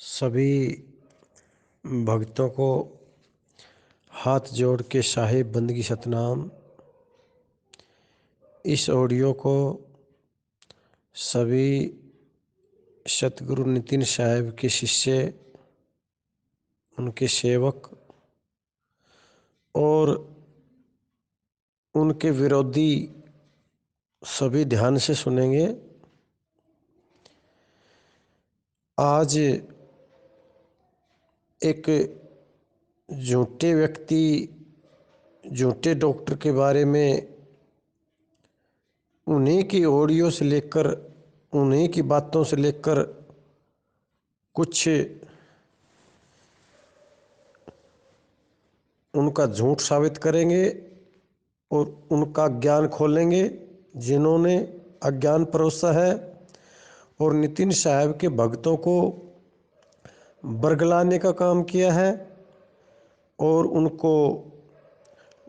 सभी भक्तों को हाथ जोड़ के साहिब बंदगी सतनाम। इस ऑडियो को सभी सतगुरु नितिन साहिब के शिष्य, उनके सेवक और उनके विरोधी सभी ध्यान से सुनेंगे। आज एक झूठे व्यक्ति, झूठे डॉक्टर के बारे में उन्हीं की ऑडियो से लेकर, उन्हीं की बातों से लेकर कुछ उनका झूठ साबित करेंगे और उनका ज्ञान खोलेंगे जिन्होंने अज्ञान परोसा है और नितिन साहब के भक्तों को बरगलाने का काम किया है और उनको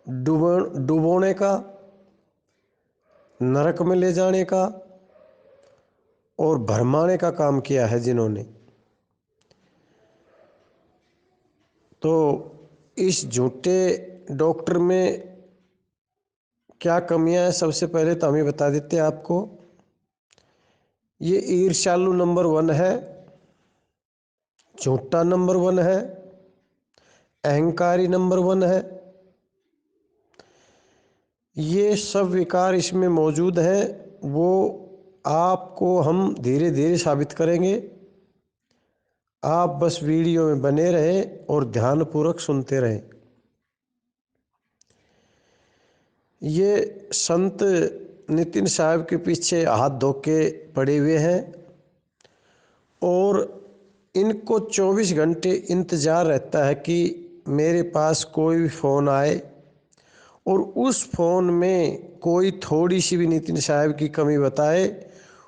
डुबोने का, नरक में ले जाने का और भरमाने का काम किया है जिन्होंने। तो इस झूठे डॉक्टर में क्या कमियां हैं, सबसे पहले तो हम ही बता देते हैं आपको। ये ईर्ष्यालु नंबर 1 है, झूठा नंबर 1 है, अहंकारी नंबर 1 है। ये सब विकार इसमें मौजूद है, वो आपको हम धीरे धीरे साबित करेंगे। आप बस वीडियो में बने रहें और ध्यानपूर्वक सुनते रहें। ये संत नितिन साहब के पीछे हाथ धो के पड़े हुए हैं और इनको 24 घंटे इंतज़ार रहता है कि मेरे पास कोई भी फ़ोन आए और उस फ़ोन में कोई थोड़ी सी भी नितिन साहब की कमी बताए,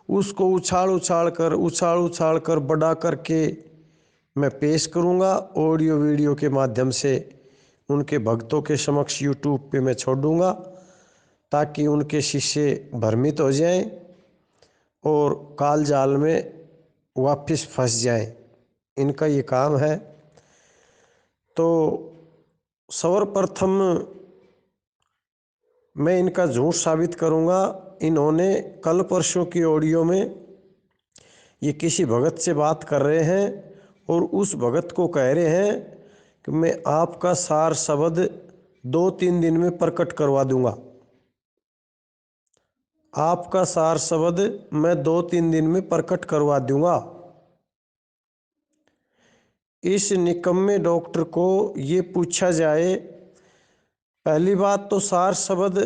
उसको उछाल कर बड़ा करके मैं पेश करूँगा। ऑडियो वीडियो के माध्यम से उनके भक्तों के समक्ष यूट्यूब पे मैं छोड़ूंगा ताकि उनके शिष्य भ्रमित हो जाएं और काल जाल में वापस फंस जाएं। इनका ये काम है। तो सर्वप्रथम मैं इनका झूठ साबित करूंगा। इन्होंने कल परसों की ऑडियो में ये किसी भगत से बात कर रहे हैं और उस भगत को कह रहे हैं कि मैं आपका सार शब्द 2-3 दिन में प्रकट करवा दूंगा। आपका सार शब्द मैं 2-3 दिन में प्रकट करवा दूंगा। इस निकम्मे डॉक्टर को ये पूछा जाए, पहली बात तो सार शब्द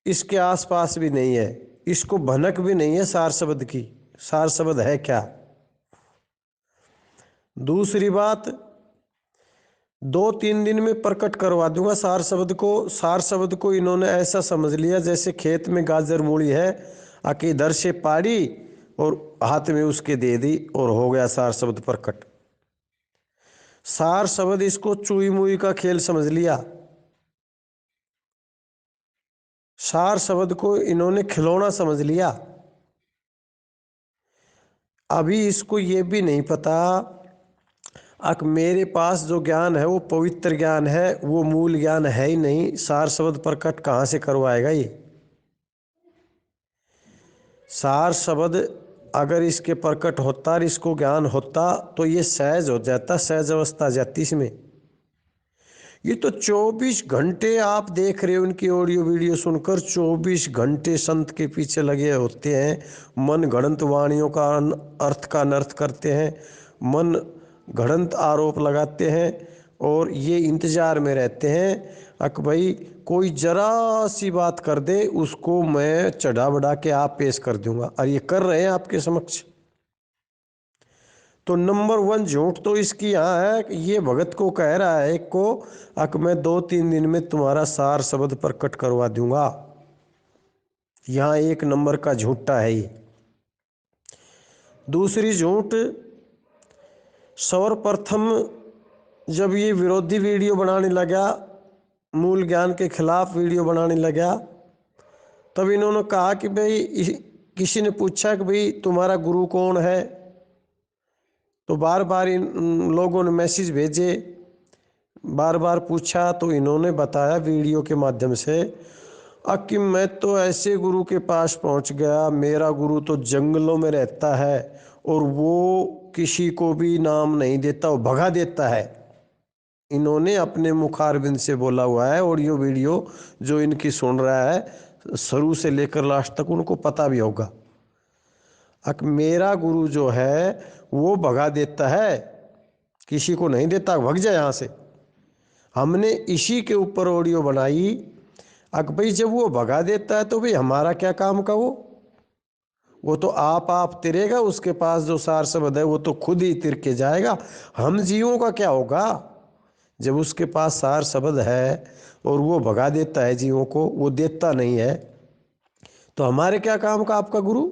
इसके आसपास भी नहीं है, इसको भनक भी नहीं है सार शब्द की। सार शब्द है क्या? दूसरी बात, 2-3 दिन में प्रकट करवा दूंगा सार शब्द को। सार शब्द को इन्होंने ऐसा समझ लिया जैसे खेत में गाजर मूली है, आके इधर से पाड़ी और हाथ में उसके दे दी और हो गया सार शब्द प्रकट। सार शब्द इसको चुई मुई का खेल समझ लिया। सार शब्द को इन्होंने खिलौना समझ लिया। अभी इसको ये भी नहीं पता मेरे पास जो ज्ञान है वो पवित्र ज्ञान है, वो मूल ज्ञान है ही नहीं। सार शब्द प्रकट कहाँ से करवाएगा ये? सार शब्द अगर इसके प्रकट होता और इसको ज्ञान होता तो ये सहज हो जाता, सहज अवस्था जाती इसमें। ये तो 24 घंटे आप देख रहे हो इनकी ऑडियो वीडियो सुनकर, 24 घंटे संत के पीछे लगे होते हैं, मन गढ़ंत वाणियों का अर्थ का अनर्थ करते हैं, मन गढ़ंत आरोप लगाते हैं और ये इंतजार में रहते हैं कि भाई कोई जरा सी बात कर दे उसको मैं चढ़ा बढ़ा के आप पेश कर दूंगा, और ये कर रहे हैं आपके समक्ष। तो नंबर 1 झूठ तो इसकी यहाँ है कि ये भगत को कह रहा है को मैं 2-3 दिन में तुम्हारा सार शब्द प्रकट करवा दूंगा। यहाँ 1 नंबर का झूठा है ये। दूसरी झूठ, सर्वप्रथम जब ये विरोधी वीडियो बनाने लगा, मूल ज्ञान के खिलाफ वीडियो बनाने लगा, तब इन्होंने कहा कि भाई किसी ने पूछा कि भाई तुम्हारा गुरु कौन है, तो बार बार इन लोगों ने मैसेज भेजे, बार बार पूछा, तो इन्होंने बताया वीडियो के माध्यम से कि मैं तो ऐसे गुरु के पास पहुंच गया, मेरा गुरु तो जंगलों में रहता है और वो किसी को भी नाम नहीं देता, वो भगा देता है। इन्होंने अपने मुखारबिंद से बोला हुआ है, और ये वीडियो जो इनकी सुन रहा है शुरू से लेकर लास्ट तक उनको पता भी होगा। मेरा गुरु जो है वो भगा देता है, किसी को नहीं देता, भग जाए यहाँ से। हमने इसी के ऊपर ऑडियो बनाई। भाई जब वो भगा देता है तो भाई हमारा क्या काम का वो तो आप तिरेगा, उसके पास जो सार शब्द है वो तो खुद ही तिर के जाएगा। हम जीवों का क्या होगा जब उसके पास सार शब्द है और वो भगा देता है जीवों को, वो देता नहीं है, तो हमारे क्या काम का आपका गुरु।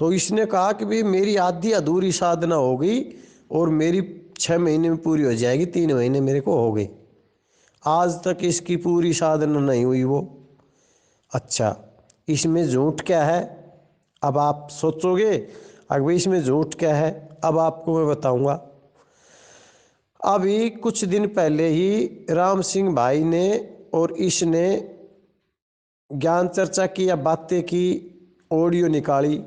तो इसने कहा कि भाई मेरी आधी अधूरी साधना हो गई और मेरी 6 महीने में पूरी हो जाएगी, 3 महीने मेरे को हो गई, आज तक इसकी पूरी साधना नहीं हुई वो। अच्छा, इसमें झूठ क्या है? अब आप सोचोगे भाई इसमें झूठ क्या है, अब आपको मैं बताऊंगा। अभी कुछ दिन पहले ही राम सिंह भाई ने और इसने ज्ञान चर्चा की या बातें की, ऑडियो निकाली।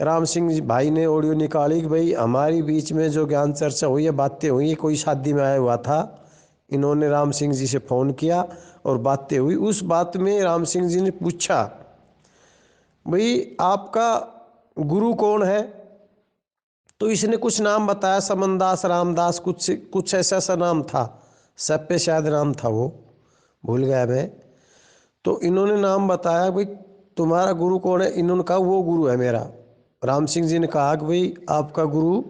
राम सिंह भाई ने ऑडियो निकाली कि भाई हमारी बीच में जो ज्ञान चर्चा हुई है, बातें हुई है, कोई शादी में आया हुआ था, इन्होंने राम सिंह जी से फ़ोन किया और बातें हुई। उस बात में राम सिंह जी ने पूछा भाई आपका गुरु कौन है? तो इसने कुछ नाम बताया, समनदास, रामदास, कुछ ऐसा सा नाम था, सब पे शायद नाम था, वो भूल गया मैं। तो इन्होंने नाम बताया भाई तुम्हारा गुरु कौन है? इन्होंने कहा वो गुरु है मेरा। राम सिंह जी ने कहा कि भाई आपका गुरु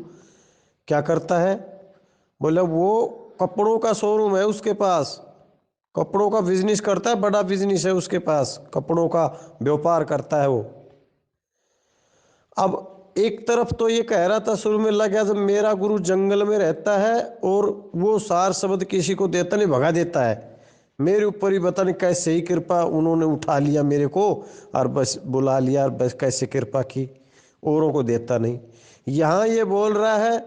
क्या करता है? बोले वो कपड़ों का शोरूम है उसके पास, कपड़ों का बिजनेस करता है, बड़ा बिजनेस है उसके पास, कपड़ों का व्यापार करता है वो। अब एक तरफ तो ये कह रहा था शुरू में, लगा जब मेरा गुरु जंगल में रहता है और वो सार शब्द किसी को देता नहीं, भगा देता है, मेरे ऊपर ही पता नहीं कैसे ही कृपा उन्होंने उठा लिया मेरे को और बस बुला लिया और बस कैसे कृपा की, औरों को देता नहीं। यहाँ ये बोल रहा है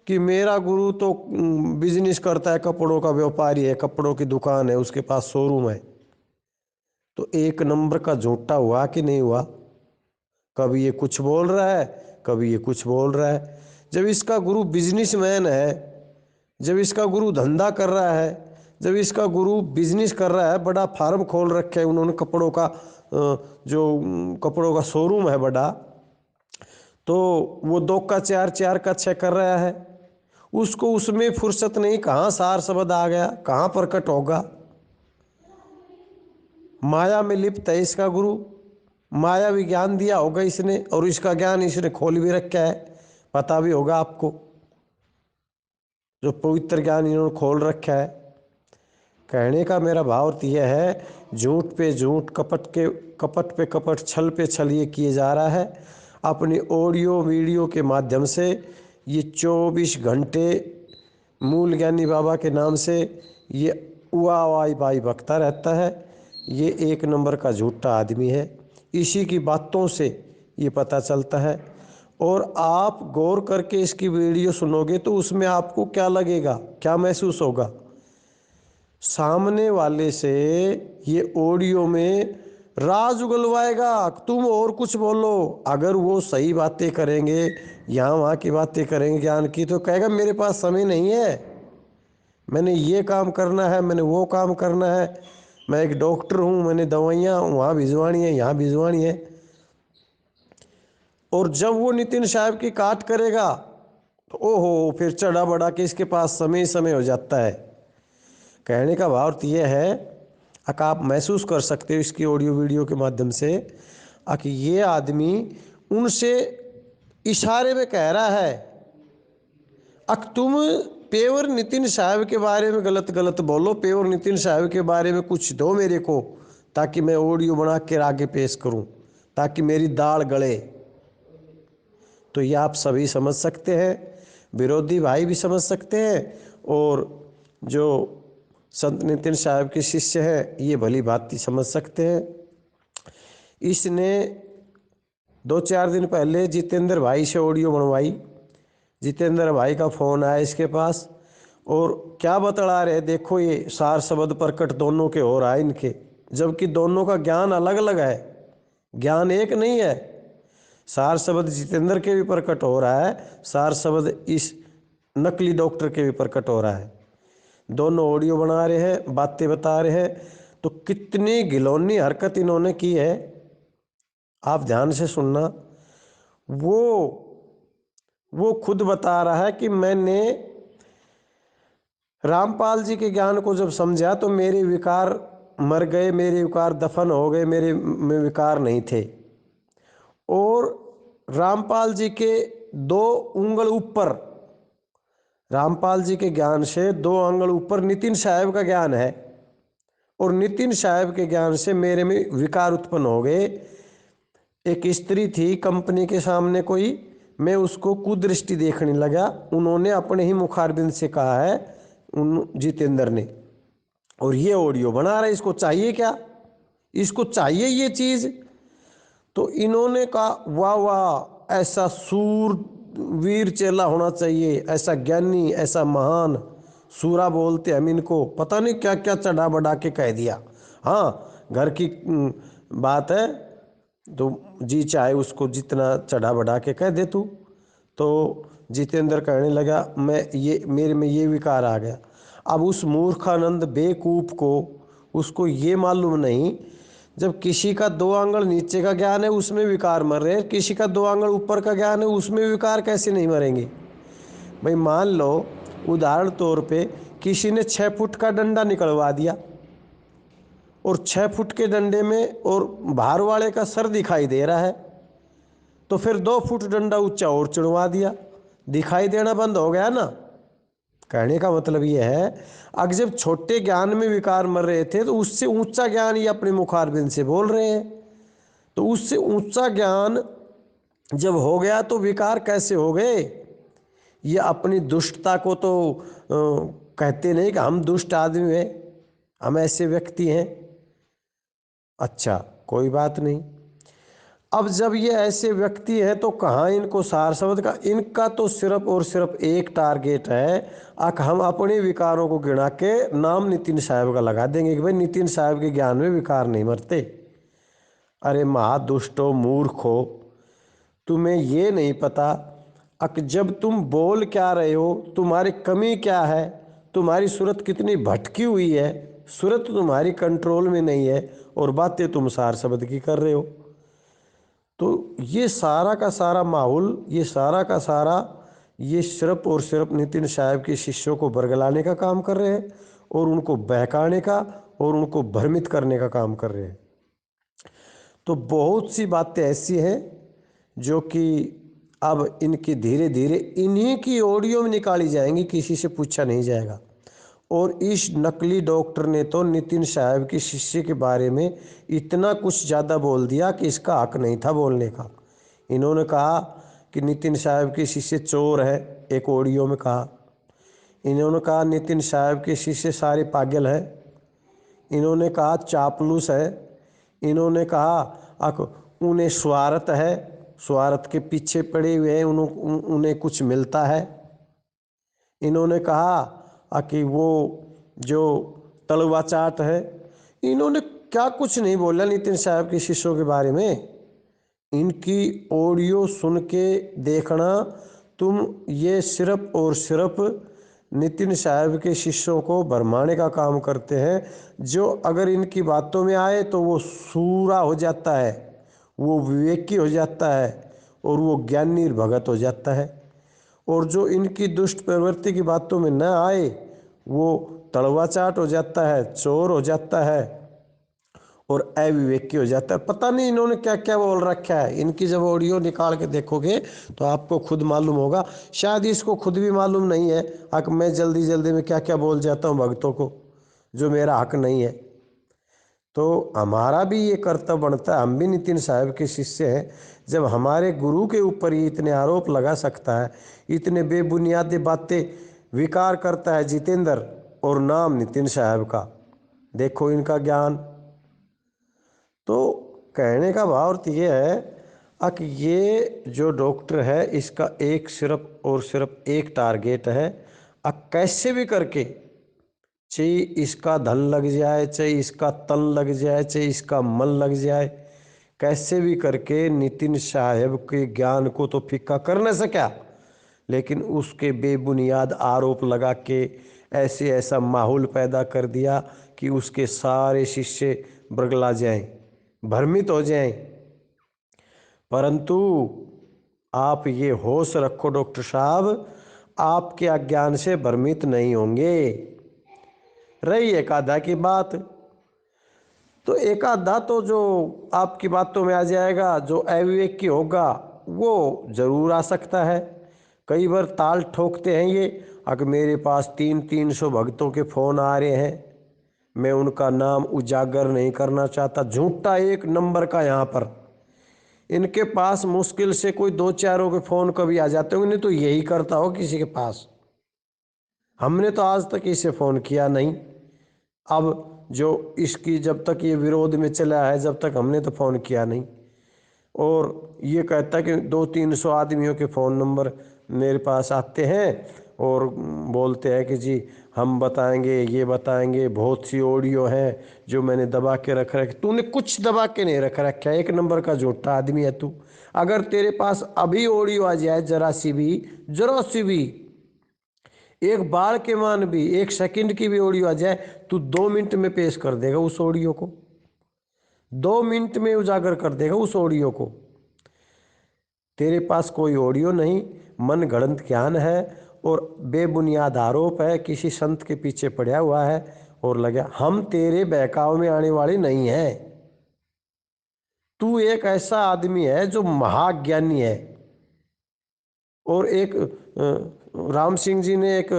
कि मेरा गुरु तो बिजनेस करता है, कपड़ों का व्यापारी है, कपड़ों की दुकान है, उसके पास शोरूम है। तो एक नंबर का झूठा हुआ कि नहीं हुआ? कभी ये कुछ बोल रहा है, कभी ये कुछ बोल रहा है। जब इसका गुरु बिजनेसमैन है, जब इसका गुरु धंधा कर रहा है, जब इसका गुरु बिजनेस कर रहा है, बड़ा फार्म खोल रखे है उन्होंने, कपड़ों का जो कपड़ों का शोरूम है बड़ा, तो वो 2 का 4, 4 का 6 कर रहा है, उसको उसमें फुर्सत नहीं, कहाँ सार शब्द आ गया, कहाँ प्रकट होगा। माया में लिप्त है इसका गुरु, माया भी ज्ञान दिया होगा इसने, और इसका ज्ञान इसने खोल भी रखा है, पता भी होगा आपको, जो पवित्र ज्ञान इन्होंने खोल रखा है। कहने का मेरा भाव यह है, झूठ पे झूठ, कपट पे कपट, छल पे छल ये किए जा रहा है। अपनी ऑडियो वीडियो के माध्यम से ये 24 घंटे मूल ज्ञानी बाबा के नाम से ये उआ वाई बाई बकता रहता है। ये एक नंबर का झूठा आदमी है, इसी की बातों से ये पता चलता है। और आप गौर करके इसकी वीडियो सुनोगे तो उसमें आपको क्या लगेगा, क्या महसूस होगा? सामने वाले से ये ऑडियो में राज उगलवाएगा, तुम और कुछ बोलो। अगर वो सही बातें करेंगे, यहाँ वहाँ की बातें करेंगे ज्ञान की, तो कहेगा मेरे पास समय नहीं है, मैंने ये काम करना है, मैंने वो काम करना है, मैं एक डॉक्टर हूँ, मैंने दवाइयाँ वहाँ भिजवानी है, यहाँ भिजवानी है। और जब वो नितिन साहब की काट करेगा तो ओहो, फिर चढ़ा बढ़ा के इसके पास समय समय हो जाता है। कहने का भाव तो ये है, आप महसूस कर सकते हो इसकी ऑडियो वीडियो के माध्यम से कि ये आदमी उनसे इशारे में कह रहा है तुम पेवर नितिन साहब के बारे में गलत गलत बोलो, पेवर नितिन साहब के बारे में कुछ दो मेरे को, ताकि मैं ऑडियो बना के आगे पेश करूं, ताकि मेरी दाढ़ गले। तो ये आप सभी समझ सकते हैं, विरोधी भाई भी समझ सकते हैं, और जो संत नितिन साहब के शिष्य हैं ये भली भांति समझ सकते हैं। इसने 2-4 दिन पहले जितेंद्र भाई से ऑडियो बनवाई। जितेंद्र भाई का फ़ोन आया इसके पास और क्या बतला रहे, देखो ये सार शब्द प्रकट दोनों के हो रहा है इनके, जबकि दोनों का ज्ञान अलग अलग है, ज्ञान एक नहीं है। सार शब्द जितेंद्र के भी प्रकट हो रहा है, सार शब्द इस नकली डॉक्टर के भी प्रकट हो रहा है। दोनों ऑडियो बना रहे हैं, बातें बता रहे हैं। तो कितनी घिनौनी हरकत इन्होंने की है, आप ध्यान से सुनना। वो खुद बता रहा है कि मैंने रामपाल जी के ज्ञान को जब समझा तो मेरे विकार मर गए, मेरे विकार दफन हो गए, मेरे में विकार नहीं थे। और रामपाल जी के 2 उंगल ऊपर, रामपाल जी के ज्ञान से 2 अंगल ऊपर नितिन साहब का ज्ञान है, और नितिन साहब के ज्ञान से मेरे में विकार उत्पन्न हो गए। एक स्त्री थी कंपनी के सामने कोई, मैं उसको कुदृष्टि देखने लगा, उन्होंने अपने ही मुखारबिंद से कहा है उन जितेंद्र ने। और ये ऑडियो बना रहा है, इसको चाहिए क्या, इसको चाहिए ये चीज़। तो इन्होंने कहा वाह वाह, ऐसा सूरवीर चेला होना चाहिए, ऐसा ज्ञानी, ऐसा महान सूरा बोलते हम इनको, पता नहीं क्या क्या चढ़ा बढ़ा के कह दिया। हाँ, घर की बात है तो जी चाहे उसको जितना चढ़ा बढ़ा के कह दे तू। तो जितेंद्र कहने लगा मैं ये, मेरे में ये विकार आ गया। अब उस मूर्खानंद बेवकूफ़ को, उसको ये मालूम नहीं, जब किसी का 2 आंगल नीचे का ज्ञान है उसमें विकार मर रहे हैं, किसी का 2 आंगल ऊपर का ज्ञान है उसमें विकार कैसे नहीं मरेंगे। भाई मान लो उदाहरण तौर पे किसी ने 6 फुट का डंडा निकलवा दिया और 6 फुट के डंडे में और भार वाले का सर दिखाई दे रहा है, तो फिर 2 फुट डंडा ऊंचा और चढ़वा दिया, दिखाई देना बंद हो गया ना। कहने का मतलब ये है, अगर जब छोटे ज्ञान में विकार मर रहे थे तो उससे ऊंचा ज्ञान ये अपने मुखारबिंद से बोल रहे हैं, तो उससे ऊंचा ज्ञान जब हो गया तो विकार कैसे हो गए। ये अपनी दुष्टता को तो कहते नहीं कि हम दुष्ट आदमी हैं, हम ऐसे व्यक्ति हैं। अच्छा कोई बात नहीं, अब जब ये ऐसे व्यक्ति हैं तो कहाँ इनको सार शब्द का, इनका तो सिर्फ और सिर्फ एक टारगेट है, हम अपने विकारों को गिना के नाम नितिन साहब का लगा देंगे कि भाई नितिन साहब के ज्ञान में विकार नहीं मरते। अरे महादुष्टो मूर्खो, तुम्हें ये नहीं पता जब तुम बोल क्या रहे हो, तुम्हारी कमी क्या है, तुम्हारी सूरत कितनी भटकी हुई है, सूरत तुम्हारी कंट्रोल में नहीं है और बातें तुम सार शब्द की कर रहे हो। तो ये सारा का सारा माहौल, ये सारा का सारा, ये सिर्फ और सिर्फ नितिन साहब के शिष्यों को बरगलाने का काम कर रहे हैं और उनको बहकाने का और उनको भ्रमित करने का काम कर रहे हैं। तो बहुत सी बातें ऐसी हैं जो कि अब इनकी धीरे धीरे इन्हीं की ऑडियो में निकाली जाएंगी, किसी से पूछा नहीं जाएगा। और इस नकली डॉक्टर ने तो नितिन साहब के शिष्य के बारे में इतना कुछ ज़्यादा बोल दिया कि इसका हक नहीं था बोलने का। इन्होंने कहा कि नितिन साहब के शिष्य चोर है, एक ऑडियो में कहा। इन्होंने कहा नितिन साहब के शिष्य सारे पागल है। इन्होंने कहा चापलूस है। इन्होंने कहा उन्हें स्वार्थ है, स्वार्थ के पीछे पड़े हुए हैं, उन्हें कुछ मिलता है। इन्होंने कहा कि वो जो तलवा चाट है। इन्होंने क्या कुछ नहीं बोला नितिन साहब के शिष्यों के बारे में। इनकी ऑडियो सुन के देखना तुम, ये सिर्फ और सिर्फ नितिन साहब के शिष्यों को भरमाने का काम करते हैं। जो अगर इनकी बातों में आए तो वो सूरा हो जाता है, वो विवेकी हो जाता है और वो ज्ञानी भगत हो जाता है। और जो इनकी दुष्ट प्रवृत्ति की बातों में न आए वो तड़वा चाट हो जाता है, चोर हो जाता है और अविवेकी हो जाता है। पता नहीं इन्होंने क्या क्या बोल रखा है। इनकी जब ऑडियो निकाल के देखोगे तो आपको खुद मालूम होगा, शायद इसको खुद भी मालूम नहीं है कि मैं जल्दी जल्दी में क्या क्या बोल जाता हूँ भक्तों को, जो मेरा हक नहीं है। तो हमारा भी ये कर्तव्य बनता है, हम भी नितिन साहब के शिष्य हैं। जब हमारे गुरु के ऊपर ये इतने आरोप लगा सकता है, इतने बेबुनियादी बातें विकार करता है जितेंद्र और नाम नितिन साहब का, देखो इनका ज्ञान। तो कहने का भाव तो ये है, अब ये जो डॉक्टर है इसका एक सिर्फ और सिर्फ एक टारगेट है, अब कैसे भी करके चाहे इसका धन लग जाए, चाहे इसका तन लग जाए, चाहे इसका मन लग जाए, कैसे भी करके नितिन साहब के ज्ञान को तो फीका कर न सका, लेकिन उसके बेबुनियाद आरोप लगा के ऐसे ऐसा माहौल पैदा कर दिया कि उसके सारे शिष्य बरगला जाएं, भ्रमित हो जाएं। परंतु आप ये होश रखो डॉक्टर साहब, आपके अज्ञान से भ्रमित नहीं होंगे। रही एक आधा की बात, तो एक आधा तो जो आपकी बातों में आ जाएगा, जो अविवेक की होगा वो जरूर आ सकता है। कई बार ताल ठोकते हैं ये, अगर मेरे पास 300 भक्तों के फ़ोन आ रहे हैं, मैं उनका नाम उजागर नहीं करना चाहता, झूठा एक नंबर का यहाँ पर। इनके पास मुश्किल से कोई 2-4 के फ़ोन कभी आ जाते होंगे, नहीं तो यही करता हो किसी के पास। हमने तो आज तक इसे फ़ोन किया नहीं। अब जो इसकी जब तक ये विरोध में चला है, जब तक हमने तो फ़ोन किया नहीं। और ये कहता है कि 200-300 आदमियों के फ़ोन नंबर मेरे पास आते हैं और बोलते हैं कि जी हम बताएंगे, ये बताएंगे, बहुत सी ऑडियो हैं जो मैंने दबा के रख रखे। तूने कुछ दबा के नहीं रख रखा है, एक नंबर का झूठा आदमी है तू। अगर तेरे पास अभी ऑडियो आ जाए जरा सी भी, एक बार के मान भी, एक सेकंड की भी ऑडियो आ जाए, तू 2 मिनट में पेश कर देगा उस ऑडियो को, 2 मिनट में उजागर कर देगा उस ऑडियो को। तेरे पास कोई ऑडियो नहीं, मन गढ़ंत ज्ञान है और बेबुनियाद आरोप है, किसी संत के पीछे पड़ा हुआ है और लगा। हम तेरे बहकाव में आने वाले नहीं हैं। तू एक ऐसा आदमी है जो महाज्ञानी है। और एक राम सिंह जी ने एक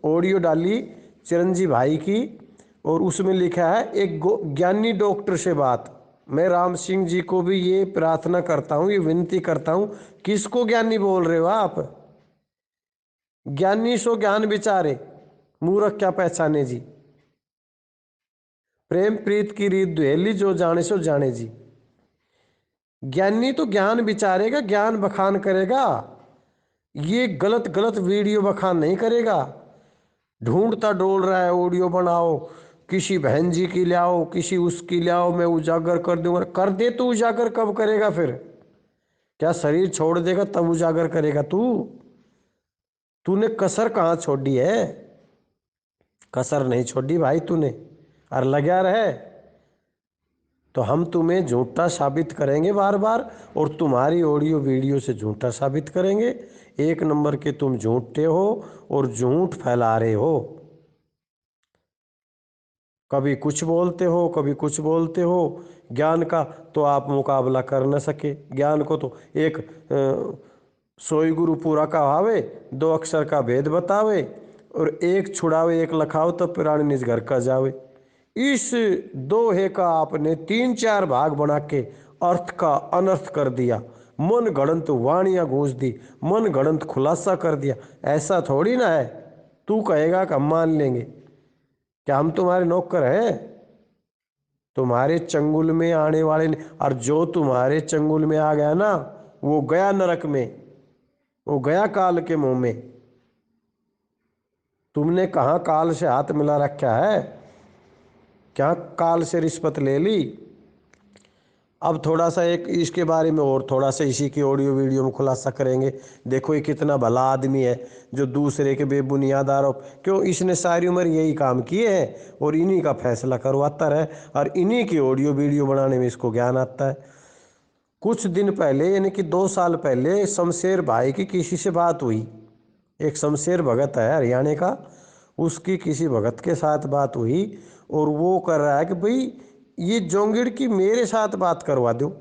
ऑडियो डाली चिरंजीव भाई की, और उसमें लिखा है एक ज्ञानी डॉक्टर से बात। मैं राम सिंह जी को भी ये प्रार्थना करता हूँ, ये विनती करता हूँ, किसको ज्ञानी बोल रहे हो आप? ज्ञानी सो ज्ञान विचारे, मूर्ख क्या पहचाने जी। प्रेम प्रीत की रीत दुहेली, जो जाने सो जाने जी। ज्ञानी तो ज्ञान विचारेगा, ज्ञान बखान करेगा, ये गलत गलत वीडियो बखान नहीं करेगा। ढूंढता डोल रहा है ऑडियो बनाओ, किसी बहन जी की लाओ, किसी उसकी लाओ, मैं उजागर कर दूंगा। कर दे तो उजागर कब करेगा फिर? क्या शरीर छोड़ देगा तब उजागर करेगा तू? तूने कसर कहाँ छोड़ी है? कसर नहीं छोड़ी भाई तूने, और लगा रहे तो हम तुम्हें झूठा साबित करेंगे बार बार, और तुम्हारी ऑडियो वीडियो से झूठा साबित करेंगे। एक नंबर के तुम झूठे हो और झूठ फैला रहे हो। कभी कुछ बोलते हो, कभी कुछ बोलते हो। ज्ञान का तो आप मुकाबला कर न सके। ज्ञान को तो एक सोई गुरु पूरा कहावे, 2 अक्षर का भेद बतावे, और एक छुड़ावे एक लखाओ तो प्राणी निज घर का जावे। इस दोहे का आपने 3-4 भाग बना के अर्थ का अनर्थ कर दिया, मन गढ़ंत वाणियां गूंज दी, मन गढ़ंत खुलासा कर दिया। ऐसा थोड़ी ना है तू कहेगा कि हम मान लेंगे। क्या हम तुम्हारे नौकर हैं? तुम्हारे चंगुल में आने वाले ने, और जो तुम्हारे चंगुल में आ गया ना, वो गया नरक में, वो गया काल के मुंह में। तुमने कहाँ काल से हाथ मिला रखा है? क्या काल से रिश्वत ले ली? अब थोड़ा सा एक इसके बारे में और थोड़ा सा इसी की ऑडियो वीडियो में खुलासा करेंगे। देखो ये कितना भला आदमी है जो दूसरे के बेबुनियाद आरोप, क्यों इसने सारी उम्र यही काम किए हैं और इन्हीं का फैसला करवाता रहे, और इन्हीं की ऑडियो वीडियो बनाने में इसको ज्ञान आता है। कुछ दिन पहले यानी कि 2 साल पहले शमशेर भाई की किसी से बात हुई। एक शमशेर भगत है हरियाणा का, उसकी किसी भगत के साथ बात हुई, और वो कर रहा है कि भाई ये जोंगिड़ की मेरे साथ बात करवा दो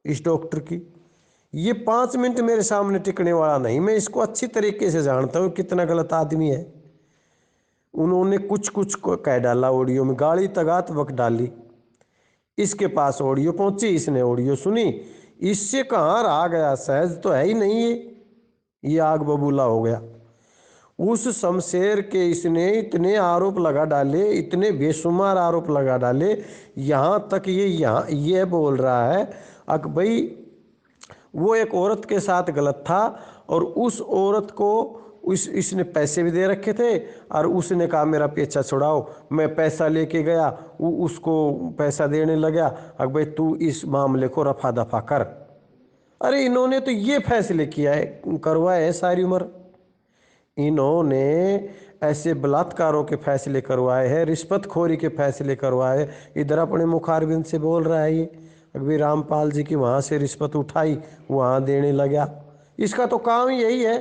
इस डॉक्टर की। ये 5 मिनट मेरे सामने टिकने वाला नहीं, मैं इसको अच्छी तरीके से जानता हूँ कितना गलत आदमी है। उन्होंने कुछ कुछ को कह डाला ऑडियो में, गाली तगात वक्त डाली। इसके पास ऑडियो पहुंची, इसने ऑडियो सुनी, इससे कहाँ रहा गया, सहज तो है ही नहीं ये आग बबूला हो गया। उस शमशेर के इसने इतने आरोप लगा डाले, इतने बेशुमार आरोप लगा डाले, यहाँ तक ये बोल रहा है अक भाई वो एक औरत के साथ गलत था और उस औरत को इसने पैसे भी दे रखे थे और उसने कहा मेरा पीछा छुड़ाओ। मैं पैसा लेके गया, वो उसको पैसा देने लगा, अब भाई तू इस मामले को रफा दफा कर। अरे इन्होंने तो ये फैसले किया है, करवाए है सारी उम्र। इन्होंने ऐसे बलात्कारों के फैसले करवाए हैं, रिश्वतखोरी के फैसले करवाए। इधर अपने मुखारबिंद से बोल रहा है ये अभी रामपाल जी की वहाँ से रिश्वत उठाई, वहाँ देने लगा। इसका तो काम ही यही है,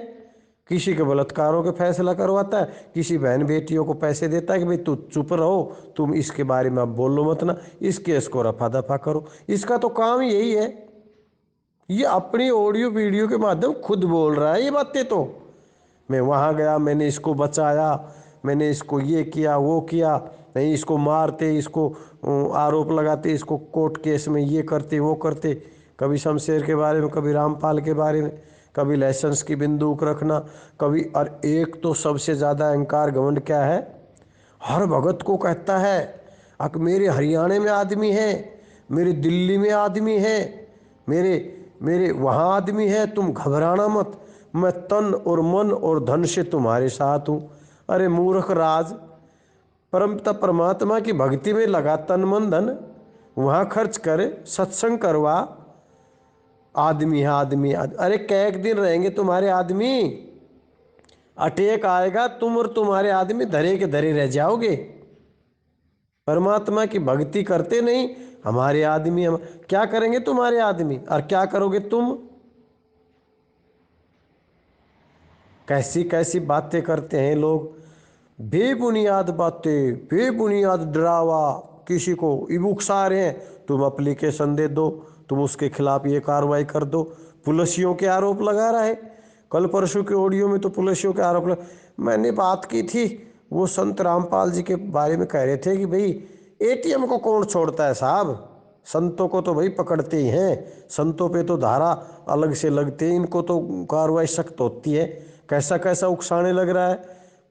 किसी के बलात्कारों के फैसला करवाता है, किसी बहन बेटियों को पैसे देता है कि भाई तू चुप रहो, तुम इसके बारे में अब बोलो मत ना, इस केस को रफा दफा करो। इसका तो काम ही यही है। ये अपनी ऑडियो वीडियो के माध्यम खुद बोल रहा है ये बातें। तो मैं वहाँ गया, मैंने इसको बचाया, मैंने इसको ये किया वो किया, नहीं इसको मारते, इसको आरोप लगाते, इसको कोर्ट केस में ये करते वो करते, कभी शमशेर के बारे में, कभी रामपाल के बारे में, कभी लाइसेंस की बंदूक रखना, कभी। और एक तो सबसे ज़्यादा अहंकार घमंड क्या है, हर भगत को कहता है अक मेरे हरियाणा में आदमी है, मेरे दिल्ली में आदमी है, मेरे मेरे वहाँ आदमी है, तुम घबराना मत, मैं तन और मन और धन से तुम्हारे साथ हूँ। अरे मूर्ख राज, परमपिता परमात्मा की भक्ति में लगा तन मन धन, वहाँ खर्च कर, सत्संग करवा। आदमी है आदमी, अरे कैक दिन रहेंगे तुम्हारे आदमी, अटैक आएगा, तुम और तुम्हारे आदमी धरे के धरे रह जाओगे। परमात्मा की भक्ति करते नहीं, हमारे आदमी हम क्या करेंगे, तुम्हारे आदमी और क्या करोगे तुम। कैसी कैसी बातें करते हैं लोग, बेबुनियाद बातें, बेबुनियाद डरावा, किसी को उकसा रहे हैं, तुम एप्लीकेशन दे दो, तुम उसके खिलाफ ये कार्रवाई कर दो। पुलिसियों के आरोप लगा रहा है, कल परसों के ऑडियो में तो पुलिसियों के आरोप मैंने बात की थी, वो संत रामपाल जी के बारे में कह रहे थे कि भाई एटीएम को कौन छोड़ता है साहब, संतों को तो भाई पकड़ते ही हैं, संतों पे तो धारा अलग से लगते हैं, इनको तो कार्रवाई सख्त होती है। कैसा कैसा उकसाने लग रहा है,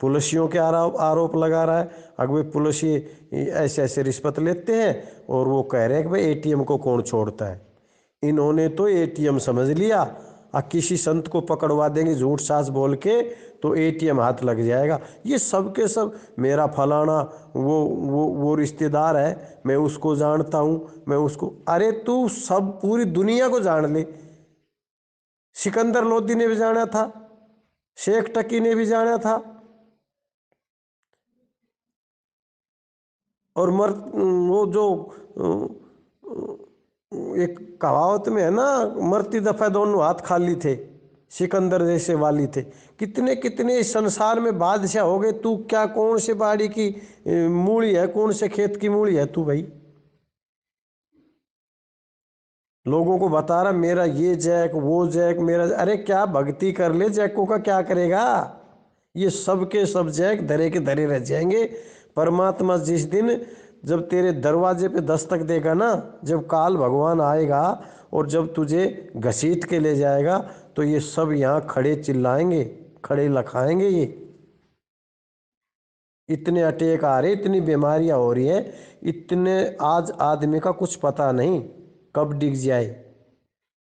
पुलिसियों के आरोप लगा रहा है। अगर पुलिस ऐसे ऐसे रिश्वत लेते हैं और वो कह रहे हैं कि भाई एटीएम को कौन छोड़ता है। इन्होंने तो एटीएम समझ लिया, किसी संत को पकड़वा देंगे झूठ सास बोल के तो एटीएम हाथ लग जाएगा। ये सब के सब मेरा फलाना वो रिश्तेदार है, मैं उसको जानता हूँ, मैं उसको, अरे तू सब पूरी दुनिया को जान ले। सिकंदर लोदी ने भी जाना था, शेख टकी ने भी जाना था, और वो जो एक कहावत में है ना, मरती दफा दोनों हाथ खाली थे, सिकंदर जैसे वाली थे। कितने कितने इस संसार में बादशाह हो गए, तू क्या कौन से बाड़ी की मूली है, कौन से खेत की मूली है तू भाई। लोगों को बता रहा मेरा ये जैक वो जैक मेरा, अरे क्या भक्ति कर ले, जैकों का क्या करेगा। ये सब के सब जैक धरे के धरे रह जाएंगे। परमात्मा जिस दिन जब तेरे दरवाजे पे दस्तक देगा ना, जब काल भगवान आएगा और जब तुझे घसीट के ले जाएगा, तो ये सब यहाँ खड़े चिल्लाएंगे, खड़े लखाएंगे। ये इतने अटैक आ रहे, इतनी बीमारियां हो रही हैं, इतने आज आदमी का कुछ पता नहीं कब डिग जाए।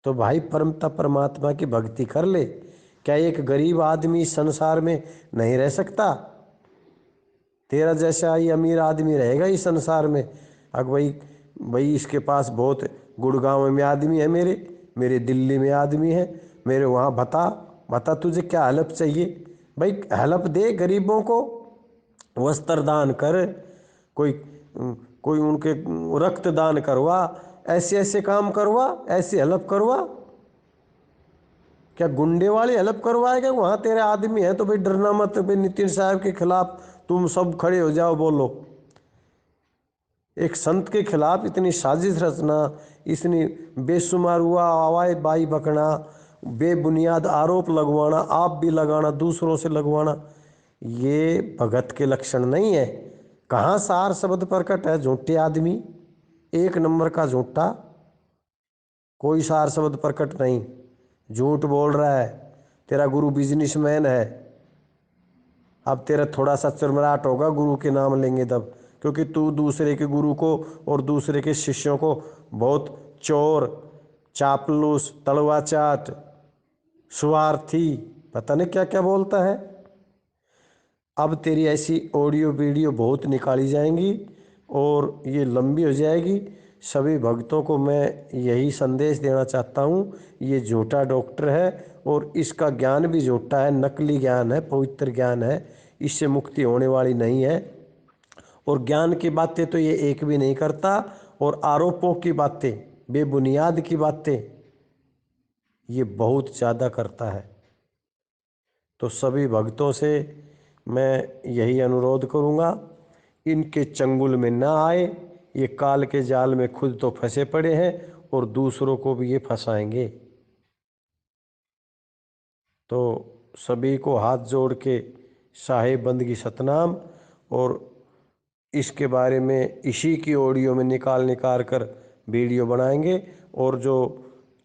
तो भाई परमता परमात्मा की भक्ति कर ले। क्या एक गरीब आदमी इस संसार में नहीं रह सकता? तेरा जैसा ही अमीर आदमी रहेगा इस संसार में। अगर भाई भाई इसके पास बहुत, गुड़गांव में आदमी है मेरे, मेरे दिल्ली में आदमी है मेरे, वहाँ बता बता तुझे क्या हेल्प चाहिए भाई, हेल्प दे गरीबों को, वस्त्र दान कर, कोई कोई उनके रक्त दान करवा, ऐसे ऐसे काम करवा, ऐसे हेल्प करवा। क्या गुंडे वाली हेल्प करवाएगा? वहाँ तेरे आदमी है तो भाई डरना मत, भाई नितिन साहब के खिलाफ तुम सब खड़े हो जाओ, बोलो। एक संत के खिलाफ इतनी साजिश रचना, इतनी बेशुमार हुआ आवाज़ बाई बकना, बेबुनियाद आरोप लगवाना, आप भी लगाना, दूसरों से लगवाना, ये भगत के लक्षण नहीं है। कहाँ सार शब्द प्रकट है? झूठे आदमी, एक नंबर का झूठा, कोई सार शब्द प्रकट नहीं, झूठ बोल रहा है। तेरा गुरु बिजनेसमैन है, अब तेरा थोड़ा सा चरमराहट होगा गुरु के नाम लेंगे तब, क्योंकि तू दूसरे के गुरु को और दूसरे के शिष्यों को बहुत चोर चापलूस, तलवा चाट, स्वार्थी, पता नहीं क्या क्या बोलता है। अब तेरी ऐसी ऑडियो वीडियो बहुत निकाली जाएंगी और ये लंबी हो जाएगी। सभी भक्तों को मैं यही संदेश देना चाहता हूँ, ये झूठा डॉक्टर है और इसका ज्ञान भी झूठा है, नकली ज्ञान है, पवित्र ज्ञान है, इससे मुक्ति होने वाली नहीं है। और ज्ञान की बातें तो ये एक भी नहीं करता और आरोपों की बातें, बेबुनियाद की बातें ये बहुत ज़्यादा करता है। तो सभी भक्तों से मैं यही अनुरोध करूँगा, इनके चंगुल में ना आए। ये काल के जाल में खुद तो फंसे पड़े हैं और दूसरों को भी ये फंसाएंगे। तो सभी को हाथ जोड़ के साहिब बंदगी सतनाम, और इसके बारे में इसी की ऑडियो में निकाल कर वीडियो बनाएंगे। और जो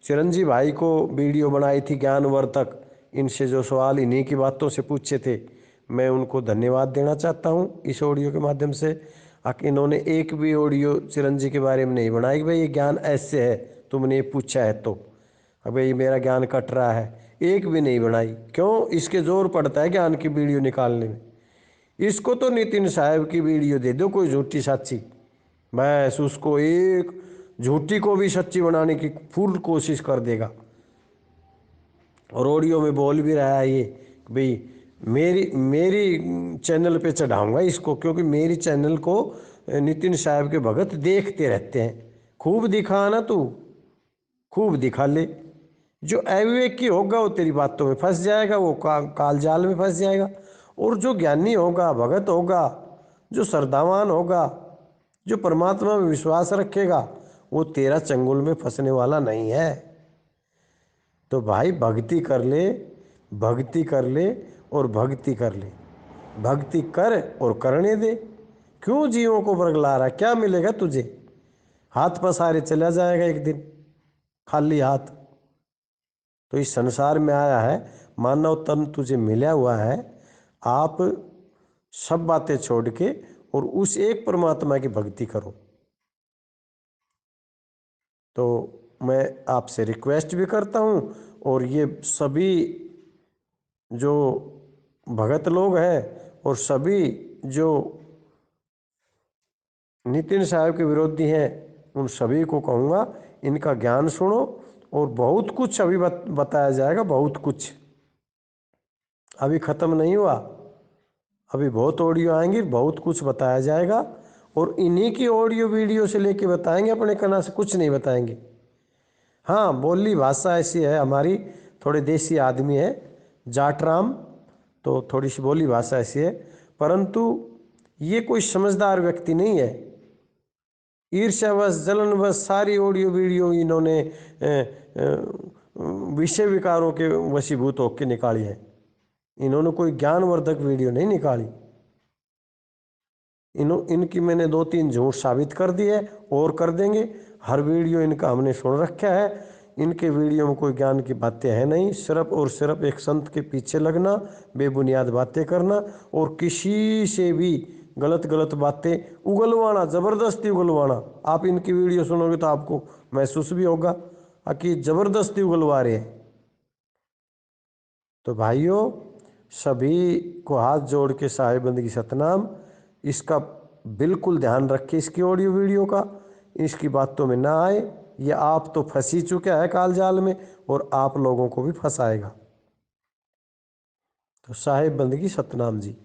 चिरंजीव भाई को वीडियो बनाई थी ज्ञानवर्धक, इनसे जो सवाल इन्हीं की बातों से पूछे थे, मैं उनको धन्यवाद देना चाहता हूँ इस ऑडियो के माध्यम से। इन्होंने एक भी ऑडियो चिरंजीव के बारे में नहीं बनाई कि भाई ये ज्ञान ऐसे है, तुमने ये पूछा है तो अब ये मेरा ज्ञान कट रहा है, एक भी नहीं बनाई। क्यों? इसके जोर पड़ता है ज्ञान की वीडियो निकालने में। इसको तो नितिन साहब की वीडियो दे दो कोई झूठी साची, बस उसको एक झूठी को भी सच्ची बनाने की फुल कोशिश कर देगा। और ऑडियो में बोल भी रहा है ये भाई मेरी मेरी चैनल पे चढ़ाऊंगा इसको, क्योंकि मेरी चैनल को नितिन साहब के भगत देखते रहते हैं। खूब दिखा ना तू, खूब दिखा ले। जो अविवेकी होगा वो तेरी बातों में फंस जाएगा, वो काल जाल में फंस जाएगा। और जो ज्ञानी होगा, भगत होगा, जो श्रद्धावान होगा, जो परमात्मा में विश्वास रखेगा, वो तेरा चंगुल में फंसने वाला नहीं है। तो भाई भक्ति कर ले, भक्ति कर ले और भक्ति कर ले, भक्ति कर और करने दे। क्यों जीवों को बरगला रहा है? क्या मिलेगा तुझे? हाथ पसारे चला जाएगा एक दिन खाली हाथ। तो इस संसार में आया है, मानव तन तुझे मिला हुआ है। आप सब बातें छोड़ के और उस एक परमात्मा की भक्ति करो। तो मैं आपसे रिक्वेस्ट भी करता हूँ, और ये सभी जो भगत लोग हैं और सभी जो नितिन साहब के विरोधी हैं, उन सभी को कहूँगा इनका ज्ञान सुनो। और बहुत कुछ अभी बताया जाएगा, बहुत कुछ अभी ख़त्म नहीं हुआ, अभी बहुत ऑडियो आएंगी, बहुत कुछ बताया जाएगा। और इन्हीं की ऑडियो वीडियो से लेके बताएंगे, अपने कना से कुछ नहीं बताएंगे। हाँ, बोली भाषा ऐसी है हमारी, थोड़े देसी आदमी है, जाटराम, तो थोड़ी सी बोली भाषा ऐसी है। परंतु ये कोई समझदार व्यक्ति नहीं है। ईर्ष्यावश, जलनवश सारी ऑडियो वीडियो इन्होंने विषय विकारों के वशीभूत होकर निकाली है। इन्होंने कोई ज्ञानवर्धक वीडियो नहीं निकाली। इनकी मैंने 2-3 झूठ साबित कर दिए और कर देंगे। हर वीडियो इनका हमने सुन रखा है। इनके वीडियो में कोई ज्ञान की बातें हैं नहीं, सिर्फ और सिर्फ एक संत के पीछे लगना, बेबुनियाद बातें करना और किसी से भी गलत गलत बातें उगलवाना, ज़बरदस्ती उगलवाना। आप इनकी वीडियो सुनोगे तो आपको महसूस भी होगा कि ज़बरदस्ती उगलवा रहे हैं। तो भाइयों, सभी को हाथ जोड़ के साहिब बंदगी सतनाम। इसका बिल्कुल ध्यान रखें, इसकी ऑडियो वीडियो का, इसकी बातों में ना आए। ये आप तो फंस ही चुका है काल जाल में और आप लोगों को भी फंसाएगा। तो साहिब बंदगी सतनाम जी।